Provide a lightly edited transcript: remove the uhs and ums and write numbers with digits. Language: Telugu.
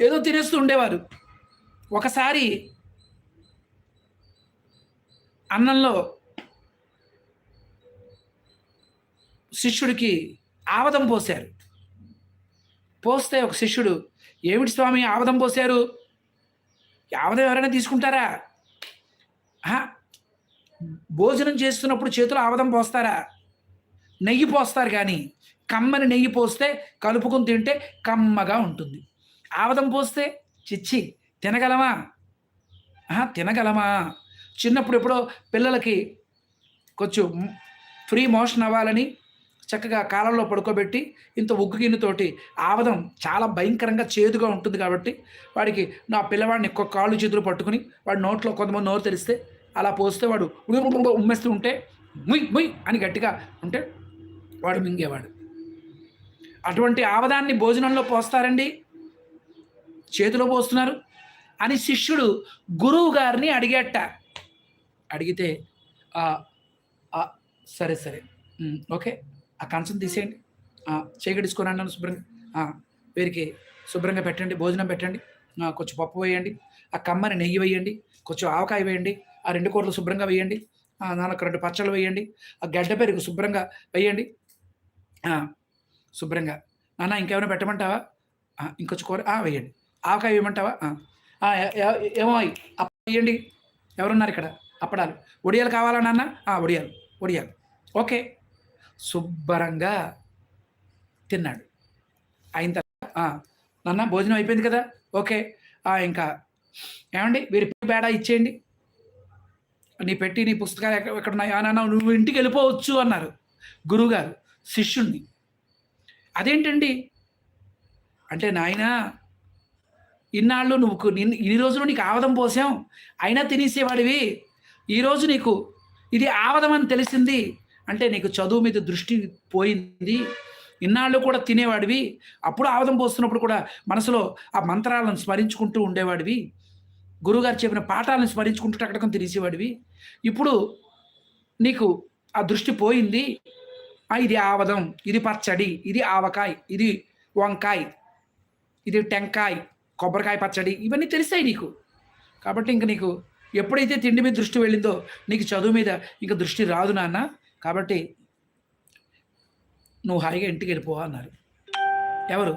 ఏదో తినేస్తూ ఉండేవారు. ఒకసారి అన్నంలో శిష్యుడికి ఆవదం పోశారు. పోస్తే ఒక శిష్యుడు, ఏమిటి స్వామి ఆవదం పోశారు? ఆవదం ఎవరైనా తీసుకుంటారా? భోజనం చేస్తున్నప్పుడు చేతులు ఆవదం పోస్తారా? నెయ్యి పోస్తారు, కానీ కమ్మని నెయ్యి పోస్తే కలుపుకొని తింటే కమ్మగా ఉంటుంది. ఆవదం పోస్తే చిచ్చి తినగలమా? తినగలమా? చిన్నప్పుడు ఎప్పుడో పిల్లలకి కొంచెం ఫ్రీ మోషన్ అవ్వాలని చక్కగా కాలంలో పడుకోబెట్టి ఇంత ఉగ్గు గిన్నెతోటి ఆవదం చాలా భయంకరంగా చేదుగా ఉంటుంది కాబట్టి వాడికి నా పిల్లవాడిని కాళ్ళు చేతులు పట్టుకుని వాడి నోట్లో కొంతమంది నోరు తెరిస్తే అలా పోస్తే వాడు ఉమ్మేస్తూ ఉంటే ముయ్ ముయ్ అని గట్టిగా ఉంటే వాడు మింగేవాడు. అటువంటి ఆవదాన్ని భోజనంలో పోస్తారండి, చేతిలో పోస్తున్నారు అని శిష్యుడు గురువు గారిని అడిగేట. అడిగితే సరే సరే ఓకే, ఆ కంచం తీసేయండి, చీకటిసుకొని అన్నాను శుభ్రంగా, వీరికి శుభ్రంగా పెట్టండి, భోజనం పెట్టండి, కొంచెం పప్పు వేయండి, ఆ కమ్మని నెయ్యి వేయండి, కొంచెం ఆవకాయ వేయండి, ఆ 2 కూరలు శుభ్రంగా వేయండి, 4 పచ్చళ్ళు వేయండి, ఆ గడ్డ పెరుగు శుభ్రంగా వేయండి, శుభ్రంగా నాన్న ఇంకేమైనా పెట్టమంటావా? ఇంకొంచెం కూర వేయండి, ఆవకాయ వేయమంటావా? ఏమో వేయండి, ఎవరున్నారు ఇక్కడ? అప్పడాలు, ఒడియాలు కావాలా నాన్న? ఒడియాలు ఓకే. శుభ్రంగా తిన్నాడు. అయిన తర్వాత నాన్న భోజనం అయిపోయింది కదా, ఓకే, ఇంకా ఏమండి వీరి బేడా ఇచ్చేయండి, నీ పెట్టి నీ పుస్తకాలు ఎక్కడున్నాయి? నాన్న నువ్వు ఇంటికి వెళ్ళిపోవచ్చు అన్నారు గురువుగారు శిష్యుణ్ణి. అదేంటండి అంటే, నాయన ఇన్నాళ్ళు ఇన్ని రోజులు నీకు ఆవదం పోసాం, అయినా తినేసేవాడివి, ఈరోజు నీకు ఇది ఆవదం అని తెలిసింది అంటే నీకు చదువు మీద దృష్టి పోయింది. ఇన్నాళ్ళు కూడా తినేవాడివి, అప్పుడు ఆవదం పోస్తున్నప్పుడు కూడా మనసులో ఆ మంత్రాలను స్మరించుకుంటూ ఉండేవాడివి, గురువుగారు చెప్పిన పాఠాలను స్మరించుకుంటూ టకటకం తినేసేవాడివి, ఇప్పుడు నీకు ఆ దృష్టి పోయింది. ఇది ఆవదం, ఇది పచ్చడి, ఇది ఆవకాయ, ఇది వంకాయ, ఇది టెంకాయ, కొబ్బరికాయ పచ్చడి, ఇవన్నీ తెలిసాయి నీకు. కాబట్టి ఇంక నీకు ఎప్పుడైతే తిండి మీద దృష్టి వెళ్ళిందో నీకు చదువు మీద ఇంక దృష్టి రాదు నాన్న, కాబట్టి నువ్వు హాయిగా ఇంటికి వెళ్ళిపోవా అన్నారు. ఎవరు?